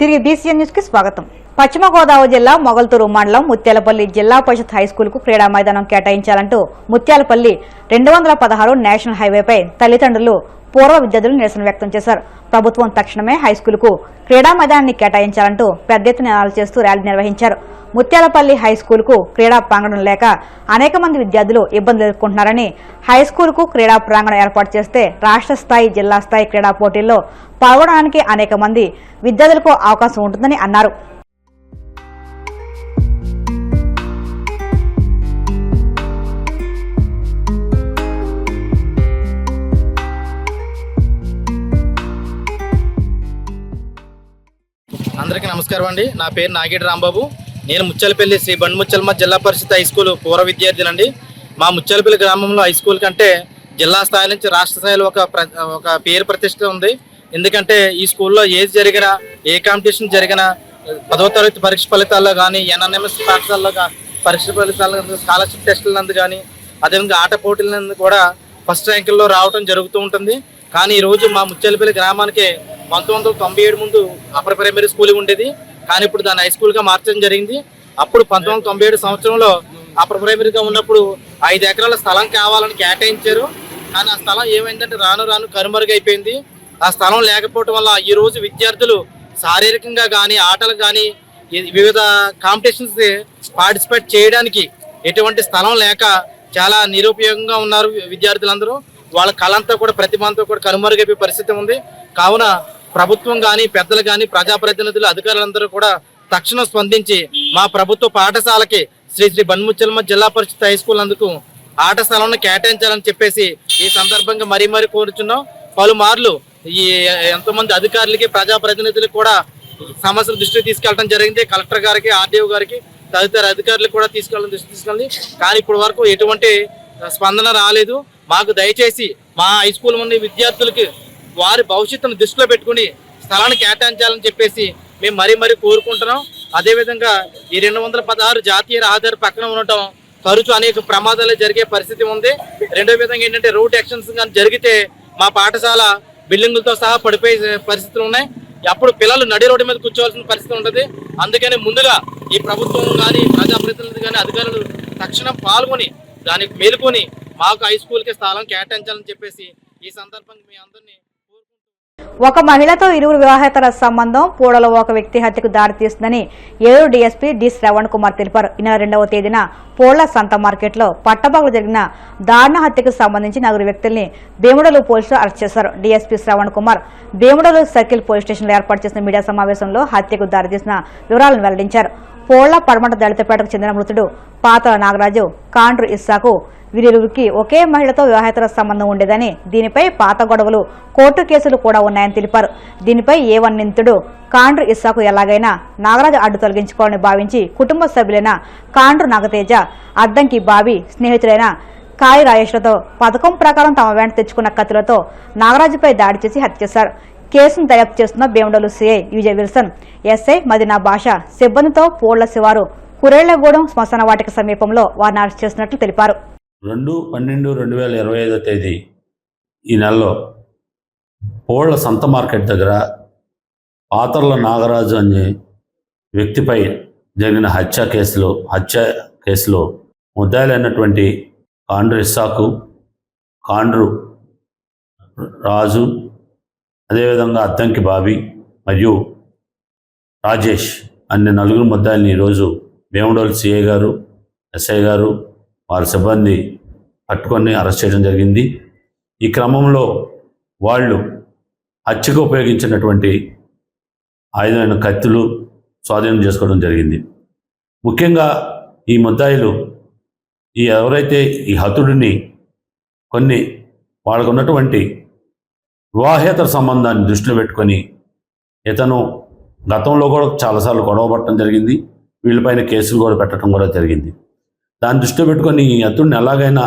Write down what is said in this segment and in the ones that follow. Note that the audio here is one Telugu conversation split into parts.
తిరిగి బీసీఎన్ న్యూస్ కి స్వాగతం. పశ్చిమ గోదావరి జిల్లా మొగల్తూరు మండలం ముత్యాలపల్లి జిల్లా పరిషత్ హైస్కూల్ కు క్రీడా మైదానం కేటాయించాలంటూ ముత్యాలపల్లి 216 నేషనల్ హైవేపై తల్లిదండ్రులు పూర్వ విద్యార్థులు నిరసన వ్యక్తం చేశారు. ప్రభుత్వం తక్షణమే హైస్కూల్ కు క్రీడా మైదానాన్ని కేటాయించాలంటూ పెద్ద ఎత్తున నినాదాలు చేస్తూ ర్యాలీ నిర్వహించారు. ముత్యాలపల్లి హైస్కూల్ కు క్రీడా ప్రాంగణం లేక అనేక మంది విద్యార్థులు ఇబ్బందులు ఎదుర్కొంటున్నారని, హైస్కూల్ కు క్రీడా ప్రాంగణం ఏర్పాటు చేస్తే రాష్ట్ర స్థాయి, జిల్లా స్థాయి క్రీడా పోటీల్లో పాల్గొనడానికి అనేక మంది విద్యార్థులకు అవకాశం ఉంటుందని అన్నారు. అందరికీ నమస్కారం అండి. నా పేరు నాగేటి రాంబాబు. నేను ముత్యాలపల్లి శ్రీ బండిముత్యాలమ్మ జిల్లా పరిషత్ హై స్కూల్ పూర్వ విద్యార్థినండి. మా ముత్యాలపల్లి గ్రామంలో హై స్కూల్ కంటే జిల్లా స్థాయి నుంచి రాష్ట్ర స్థాయిలో ఒక పేరు ప్రతిష్ట ఉంది. ఎందుకంటే ఈ స్కూల్లో ఏది జరిగినా, ఏ కాంపిటీషన్ జరిగినా, 10వ తరగతి పరీక్ష ఫలితాల్లో కానీ, ఎన్ఎంఎస్ పాఠశాలలో పరీక్ష ఫలితాల్లో, స్కాలర్షిప్ టెస్టుల నందు కానీ, అదేవిధంగా ఆట పోటీల నందు కూడా ఫస్ట్ ర్యాంకుల్లో రావడం జరుగుతూ ఉంటుంది. కానీ ఈరోజు మా ముత్యాలపల్లి గ్రామానికి 1997 ముందు అప్పర్ ప్రైమరీ స్కూల్ ఉండేది. కానీ ఇప్పుడు దాన్ని హై స్కూల్గా మార్చడం జరిగింది. అప్పుడు 1997 సంవత్సరంలో అప్పర్ ప్రైమరీగా ఉన్నప్పుడు 5 ఎకరాల స్థలం కావాలని కేటాయించారు. కానీ ఆ స్థలం ఏమైందంటే రాను రాను కనుమరుగైపోయింది. ఆ స్థలం లేకపోవడం వల్ల ఈరోజు విద్యార్థులు శారీరకంగా కానీ, ఆటలకు కానీ, వివిధ కాంపిటీషన్స్ పార్టిసిపేట్ చేయడానికి ఎటువంటి స్థలం లేక చాలా నిరుపయోగంగా ఉన్నారు విద్యార్థులందరూ. వాళ్ళ కళంతా కూడా, ప్రతిభ అంతా కూడా కనుమరుగైపోయే పరిస్థితి ఉంది. కావున ప్రభుత్వం కానీ, పెద్దలు కానీ, ప్రజాప్రతినిధులు, అధికారులందరూ కూడా తక్షణం స్పందించి మా ప్రభుత్వ పాఠశాలకి శ్రీ బండిముత్యాలమ్మ జిల్లా పరిషత్ హై స్కూల్ అందుకు ఆట స్థలాన్ని కేటాయించాలని చెప్పేసి ఈ సందర్భంగా మరీ కోరుచున్నాం. పలుమార్లు ఈ ఎంతోమంది అధికారులకి, ప్రజాప్రతినిధులకు కూడా సమస్యల దృష్టికి తీసుకెళ్ళడం జరిగింది. కలెక్టర్ గారికి, ఆర్డీఓ గారికి, తదితర అధికారులకు కూడా తీసుకెళ్ళి కానీ ఇప్పటి వరకు ఎటువంటి స్పందన రాలేదు. మాకు దయచేసి మా హై స్కూల్ ఉన్న విద్యార్థులకి వారి భవిష్యత్తును దృష్టిలో పెట్టుకుని స్థలాన్ని కేటాయించాలని చెప్పేసి మేము మరీ కోరుకుంటున్నాం. అదేవిధంగా ఈ 216 జాతీయ రహదారి పక్కన ఉండటం తరచూ అనేక ప్రమాదాలు జరిగే పరిస్థితి ఉంది. రెండో విధంగా ఏంటంటే రోడ్ యాక్సిడెంట్స్ కానీ జరిగితే మా పాఠశాల బిల్డింగులతో సహా పడిపోయే పరిస్థితులు ఉన్నాయి. అప్పుడు పిల్లలు నడి రోడ్డు మీద కూర్చోవాల్సిన పరిస్థితి ఉంటుంది. అందుకని ముందుగా ఈ ప్రభుత్వం కానీ, ప్రజాప్రతినిధులు కానీ, అధికారులు తక్షణం పాల్గొని దానికి మేలుకొని మాకు హై స్కూల్కి స్థలం కేటాయించాలని చెప్పేసి ఈ సందర్భంగా మీ అందరినీ ఒక మహిళతో ఇరువురు వివాహేతర సంబంధం పూడలో ఒక వ్యక్తి హత్యకు దారితీస్తుందని ఏలూరు డీఎస్పీ డి శ్రవణ్ కుమార్ తెలిపారు. ఈ నెల 2వ తేదీన పూళ్ల సంత మార్కెట్లో పట్టపగలు జరిగిన దారుణ హత్యకు సంబంధించి 4 వ్యక్తుల్ని భీముడలు పోలీసులు అరెస్ట్ చేశారు. DSP Shravan Kumar Bhimadolu circle police స్టేషన్లో ఏర్పాటు చేసిన మీడియా సమావేశంలో హత్యకు దారితీసిన వివరాలను వెల్లడించారు. పూళ్ల పడమట దళితపేటకు చెందిన మృతుడు పాతల నాగరాజు, కాండ్రు ఇస్సాకు వీరిరువురికి ఒకే మహిళతో వివాహేతర సంబంధం ఉండేదని, దీనిపై పాత గొడవలు, కోర్టు కేసులు కూడా ఉన్నాయని తెలిపారు. దీనిపై ఏ1 నిందితుడు కాండ్రు ఇస్సాకు ఎలాగైనా నాగరాజు అడ్డు తొలగించుకోవాలని భావించి కుటుంబ సభ్యులైన కాండ్రు నాగతేజ, అద్దంకి బాబీ, స్నేహితులైన కాయి రాయేష్లతో పథకం ప్రకారం తమ వెంట తెచ్చుకున్న కత్తులతో నాగరాజుపై దాడి చేసి హత్య చేశారు. కేసును దర్యాప్తు చేస్తున్న Bhimadolu CI Vijay Wilson, SI Madina Basha సిబ్బందితో పూళ్ల శివారు కురేళ్లగూడెం శ్మశాన వాటిక సమీపంలో వారిని అరెస్ట్ చేసినట్లు తెలిపారు. 2/12/2025 తేదీ ఈ నెలలో పూళ్ల సంత మార్కెట్ దగ్గర పాతర్ల నాగరాజు అనే వ్యక్తిపై జరిగిన హత్య కేసులో ముద్దాయిలైనటువంటి కాండ్రు ఇస్సాకు, కాండ్రు రాజు, అదేవిధంగా అద్దంకి బాబీ మరియు రాజేష్ అనే 4 ముద్దాయిల్ని ఈరోజు భీమడోలు సిఐ గారు, ఎస్ఐ గారు, వారి సిబ్బంది పట్టుకొని అరెస్ట్ చేయడం జరిగింది. ఈ క్రమంలో వాళ్ళు హత్యకు ఉపయోగించినటువంటి ఆయుధమైన కత్తులు స్వాధీనం చేసుకోవడం జరిగింది. ముఖ్యంగా ఈ ముద్దాయిలు ఎవరైతే ఈ హతుడిని కొన్ని వాళ్ళకు ఉన్నటువంటి వివాహేతర సంబంధాన్ని దృష్టిలో పెట్టుకొని ఇతను గతంలో కూడా చాలాసార్లు గొడవ పట్టడం జరిగింది. వీళ్ళపైన కేసులు కూడా పెట్టడం కూడా జరిగింది. దాన్ని దృష్టిలో పెట్టుకొని ఈ అతడిని ఎలాగైనా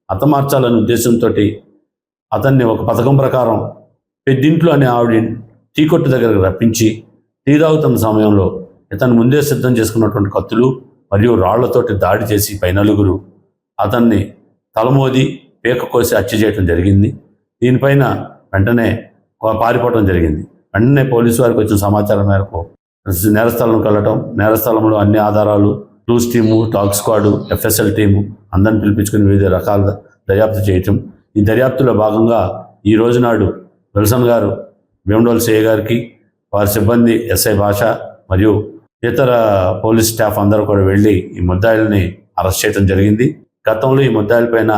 హతమార్చాలనే ఉద్దేశంతో అతన్ని ఒక పథకం ప్రకారం పెద్దింట్లో అనే ఆవిడ టీ కొట్టు దగ్గరకు రప్పించి టీ తాగుతున్న సమయంలో ఇతను ముందే సిద్ధం చేసుకున్నటువంటి కత్తులు మరియు రాళ్లతోటి దాడి చేసి పై 4 అతన్ని తలమోది పీక కోసి హత్య చేయడం జరిగింది. దీనిపైన వెంటనే పారిపోవడం జరిగింది. వెంటనే పోలీసు వారికి వచ్చిన సమాచారం మేరకు నేరస్థలంకి వెళ్ళటం, నేరస్థలంలో అన్ని ఆధారాలు, clues team, talk squad, FSL team అందరిని పిలిపించుకుని వివిధ రకాల దర్యాప్తు చేయటం. ఈ దర్యాప్తులో భాగంగా ఈ రోజు నాడు విల్సన్ గారు, భీమడోల్ సిఐ గారికి, వారి సిబ్బంది SI భాష మరియు ఇతర పోలీస్ స్టాఫ్ అందరూ కూడా వెళ్ళి ఈ ముద్దాయిల్ని అరెస్ట్ చేయడం జరిగింది. గతంలో ఈ ముద్దాయిలపైన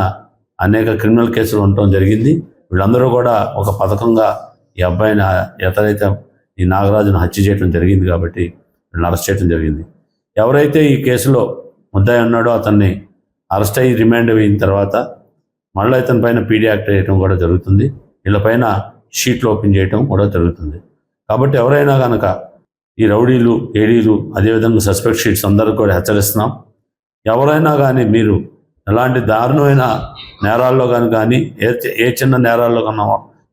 అనేక క్రిమినల్ కేసులు ఉండటం జరిగింది. వీళ్ళందరూ కూడా ఒక పథకంగా ఈ అబ్బాయిని ఎతరైతే ఈ నాగరాజును హత్య చేయడం జరిగింది కాబట్టి వీళ్ళని అరెస్ట్ చేయడం జరిగింది. ఎవరైతే ఈ కేసులో ముద్దాయి ఉన్నాడో అతన్ని అరెస్ట్ అయ్యి రిమాండ్ అయిన తర్వాత మళ్ళీ ఇతని పైన PD యాక్ట్ చేయడం కూడా జరుగుతుంది. వీళ్ళపైన షీట్లు ఓపెన్ చేయడం కూడా జరుగుతుంది. కాబట్టి ఎవరైనా కనుక ఈ రౌడీలు, ఏడీలు, అదేవిధంగా సస్పెక్ట్ షీట్స్ అందరికీ కూడా హెచ్చరిస్తున్నాం. ఎవరైనా కానీ మీరు ఎలాంటి దారుణమైన నేరాల్లో కానీ ఏ చిన్న నేరాల్లో కన్నా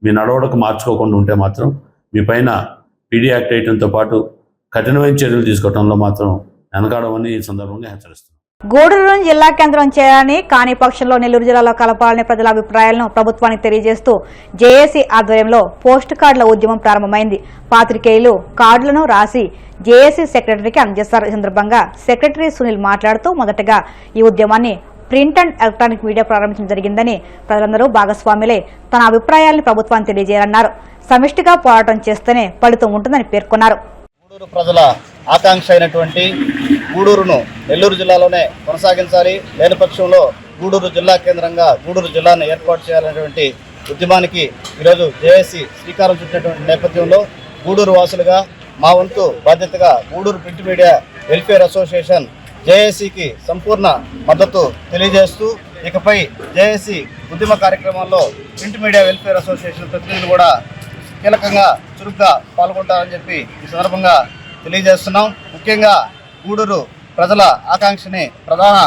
మీ నడవడకు మార్చుకోకుండా ఉంటే మాత్రం మీ పైన PD యాక్ట్ వేయడంతో పాటు కఠినమైన చర్యలు తీసుకోవడంలో మాత్రం వెనకాడమని ఈ సందర్భంగా హెచ్చరిస్తున్నాం. గూడూరును జిల్లా కేంద్రం చేయాలని, కాని పక్షంలో నెల్లూరు జిల్లాలో కలపాలని ప్రజల అభిప్రాయాలను ప్రభుత్వానికి తెలియజేస్తూ జేఏసీ ఆధ్వర్యంలో పోస్ట్ కార్డుల ఉద్యమం ప్రారంభమైంది. పాత్రికేయులు కార్డులను రాసి జేఏసీ సెక్రటరీకి అందజేస్తారు. ఈ సందర్భంగా సెక్రటరీ సునీల్ మాట్లాడుతూ మొదటగా ఈ ఉద్యమాన్ని ప్రింట్ అండ్ ఎలక్ట్రానిక్ మీడియా ప్రారంభించడం జరిగిందని, ప్రజలందరూ భాగస్వాములే తన అభిప్రాయాలను ప్రభుత్వానికి తెలియజేయాలన్నారు. సమిష్టిగా పోరాటం చేస్తేనే ఫలితం ఉంటుందని పేర్కొన్నారు. గూడూరు ప్రజల ఆకాంక్ష అయినటువంటి గూడూరును నెల్లూరు జిల్లాలోనే కొనసాగించాలి, లేని పక్షంలో గూడూరు జిల్లా కేంద్రంగా గూడూరు జిల్లాను ఏర్పాటు చేయాలనేటువంటి ఉద్యమానికి ఈరోజు జేఏసీ శ్రీకారం చుట్టినటువంటి నేపథ్యంలో గూడూరు వాసులుగా మా వంతు బాధ్యతగా Gudur print media welfare association జేఏసీకి సంపూర్ణ మద్దతు తెలియజేస్తూ ఇకపై జేఏసీ ఉద్యమ కార్యక్రమాల్లో ప్రింట్ మీడియా వెల్ఫేర్ అసోసియేషన్ ప్రతినిధులు కూడా కీలకంగా చురుగ్గా పాల్గొంటారని చెప్పి ఈ సందర్భంగా తెలియజేస్తున్నాం. ముఖ్యంగా గూడూరు ప్రజల ఆకాంక్షని ప్రధాన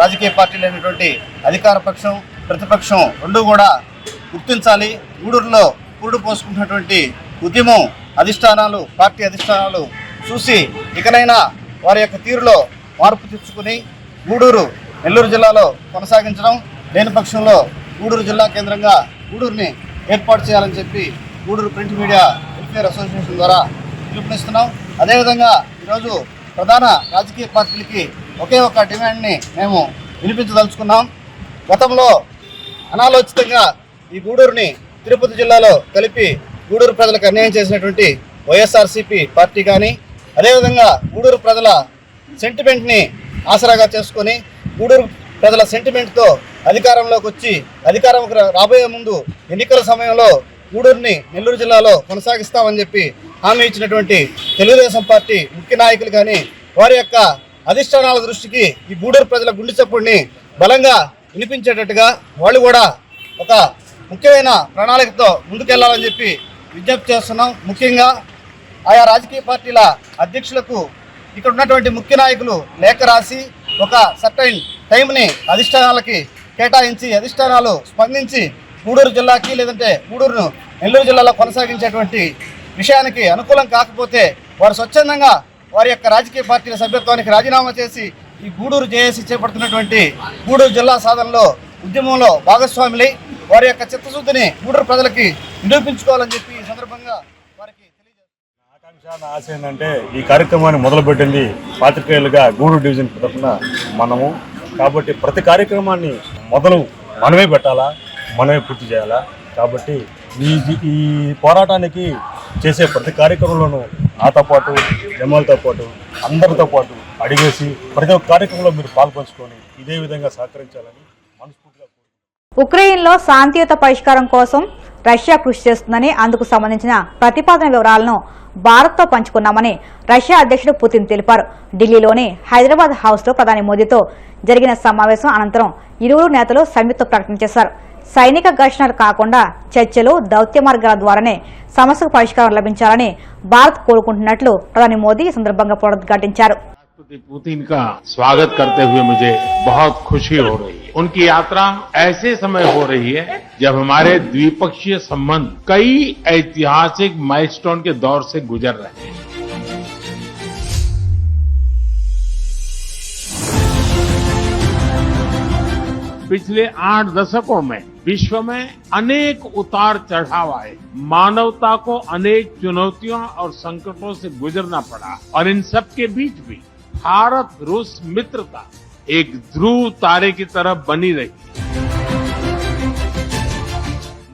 రాజకీయ పార్టీలైనటువంటి అధికార పక్షం, ప్రతిపక్షం రెండూ కూడా గుర్తించాలి. గూడూరులో పూడు పోసుకుంటున్నటువంటి ఉద్యమం అధిష్టానాలు, పార్టీ అధిష్టానాలు చూసి ఇకనైనా వారి యొక్క తీరులో మార్పు తెచ్చుకుని గూడూరు నెల్లూరు జిల్లాలో కొనసాగించడం, లేని పక్షంలో గూడూరు జిల్లా కేంద్రంగా గూడూరుని ఏర్పాటు చేయాలని చెప్పి Gudur print media welfare association ద్వారా పిలుపునిస్తున్నాం. అదేవిధంగా ఈరోజు ప్రధాన రాజకీయ పార్టీలకి ఒకే ఒక డిమాండ్ని మేము వినిపించదలుచుకున్నాం. గతంలో అనాలోచితంగా ఈ గూడూరుని తిరుపతి జిల్లాలో కలిపి గూడూరు ప్రజలకు అన్యాయం చేసినటువంటి వైఎస్ఆర్సీపీ పార్టీ కానీ, అదేవిధంగా గూడూరు ప్రజల సెంటిమెంట్ని ఆసరాగా చేసుకొని గూడూరు ప్రజల సెంటిమెంట్తో అధికారంలోకి వచ్చి అధికారంకి రాబోయే ముందు ఎన్నికల సమయంలో గూడూరుని నెల్లూరు జిల్లాలో కొనసాగిస్తామని చెప్పి హామీ ఇచ్చినటువంటి తెలుగుదేశం పార్టీ ముఖ్య నాయకులు కానీ వారి యొక్క అధిష్టానాల దృష్టికి ఈ గూడూరు ప్రజల గుండె చప్పుడిని బలంగా వినిపించేటట్టుగా వాళ్ళు కూడా ఒక ముఖ్యమైన ప్రణాళికతో ముందుకెళ్లాలని చెప్పి విజ్ఞప్తి చేస్తున్నాం. ముఖ్యంగా ఆయా రాజకీయ పార్టీల అధ్యక్షులకు ఇక్కడ ఉన్నటువంటి ముఖ్య నాయకులు లేఖ రాసి ఒక సర్టైన్ టైంని అధిష్టానాలకి కేటాయించి అధిష్టానాలు స్పందించి గూడూరు జిల్లాకి లేదంటే గూడూరును నెల్లూరు జిల్లాలో కొనసాగించేటువంటి విషయానికి అనుకూలం కాకపోతే వారు స్వచ్ఛందంగా వారి యొక్క రాజకీయ పార్టీల సభ్యత్వానికి రాజీనామా చేసి ఈ గూడూరు జేఏసీ చేపడుతున్నటువంటి గూడూరు జిల్లా సాధనలో ఉద్యమంలో భాగస్వాములై వారి యొక్క చిత్తశుద్ధిని గూడూరు ప్రజలకి నిరూపించుకోవాలని చెప్పి ఈ సందర్భంగా వారికి తెలియజేస్తారు. ఆకాంక్ష నా ఆశ ఏంటంటే ఈ కార్యక్రమాన్ని మొదలుపెట్టింది పాత్రికేయులుగా గూడూరు డివిజన్ తరఫున మనము. కాబట్టి ప్రతి కార్యక్రమాన్ని మొదలు మనమే పెట్టాలా, మనమే పూర్తి చేయాలా. కాబట్టి ఈ పోరాటానికి చేసే ప్రతి కార్యక్రమంలోనూ నాతో పాటు, జమాలతో పాటు, అందరితో పాటు అడిగేసి ప్రతి ఒక్క కార్యక్రమంలో మీరు పాల్పంచుకొని ఇదే విధంగా సహకరించాలని మనస్ఫూర్తిగా కోరుకుంటున్నాను. ఉక్రెయిన్లో శాంతియుత పరిష్కారం కోసం రష్యా కృషి చేస్తుందని, అందుకు సంబంధించిన ప్రతిపాదన వివరాలను భారత్తో పంచుకున్నామని రష్యా అధ్యక్షుడు పుతిన్ తెలిపారు. ఢిల్లీలోని హైదరాబాద్ హౌస్లో ప్రధాని మోదీతో జరిగిన సమావేశం అనంతరం ఇరువురు నేతలు సంయుక్త ప్రకటన చేశారు. సైనిక ఘర్షణలు కాకుండా చర్చలు, దౌత్య మార్గాల ద్వారానే సమస్యకు పరిష్కారం లభించాలని భారత్ కోరుకుంటున్నట్లు ప్రధాని మోదీ ఈ సందర్భంగా పునరుద్ఘాటించారు. राष्ट्रपति पुतिन का स्वागत करते हुए मुझे बहुत खुशी हो रही है। उनकी यात्रा ऐसे समय हो रही है जब हमारे द्विपक्षीय संबंध कई ऐतिहासिक माइलस्टोन के दौर से गुजर रहे हैं। पिछले 8 दशकों में विश्व में अनेक उतार चढ़ाव आए, मानवता को अनेक चुनौतियों और संकटों से गुजरना पड़ा और इन सब के बीच भी भारत रूस मित्रता एक ध्रुव तारे की तरह बनी रही।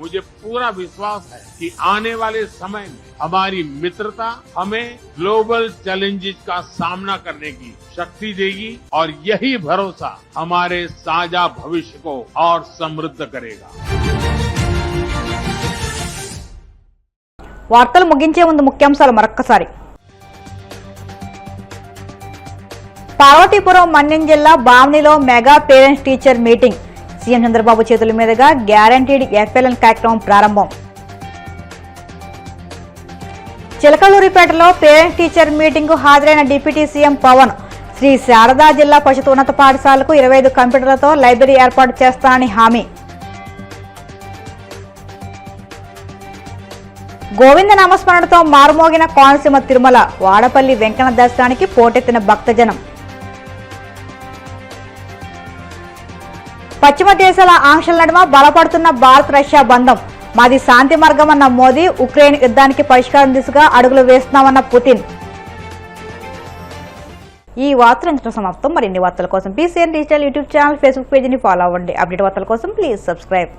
मुझे पूरा विश्वास है कि आने वाले समय में हमारी मित्रता हमें ग्लोबल चैलेंजेस का सामना करने की शक्ति देगी और यही भरोसा हमारे साझा भविष्य को और समृद्ध करेगा। వార్తలు ముగించే ముందు ముఖ్యాంశాలు మరొక్కసారి. పార్వతీపురం మన్యం జిల్లా బామ్నిలో mega parents teacher meeting. CM Chandrababu చేతుల మీదుగా గ్యారంటీడ్ ఎఫ్ఎల్ఎన్ కార్యక్రమం ప్రారంభం. చిలకలూరిపేటలో పేరెంట్స్ టీచర్ మీటింగ్ కు హాజరైన డిప్యూటీ సీఎం పవన్ శ్రీ శారదా జిల్లా పరిషత్ ఉన్నత పాఠశాలకు 25 కంప్యూటర్లతో లైబ్రరీ ఏర్పాటు చేస్తానని హామీ. గోవింద నామస్మరణతో మారుమోగిన కోనసీమ తిరుమల, వాడపల్లి వెంకన్న దర్శనానికి పోటెత్తిన భక్తజనం. పశ్చిమ దేశాల ఆంక్షల నడుమ బలపడుతున్న భారత్ రష్యా బంధం. మాది శాంతి మార్గమన్న మోదీ, ఉక్రెయిన్ యుద్ధానికి పరిష్కారం దిశగా అడుగులు వేస్తున్నామన్న పుతిన్. ఈ వార్తలు సమాప్తం. మరిన్ని వార్తల కోసం PCN digital YouTube channel, Facebook పేజీని ఫాలో అవ్వండి. అప్డేట్ వార్తల కోసం ప్లీజ్ సబ్స్క్రైబ్.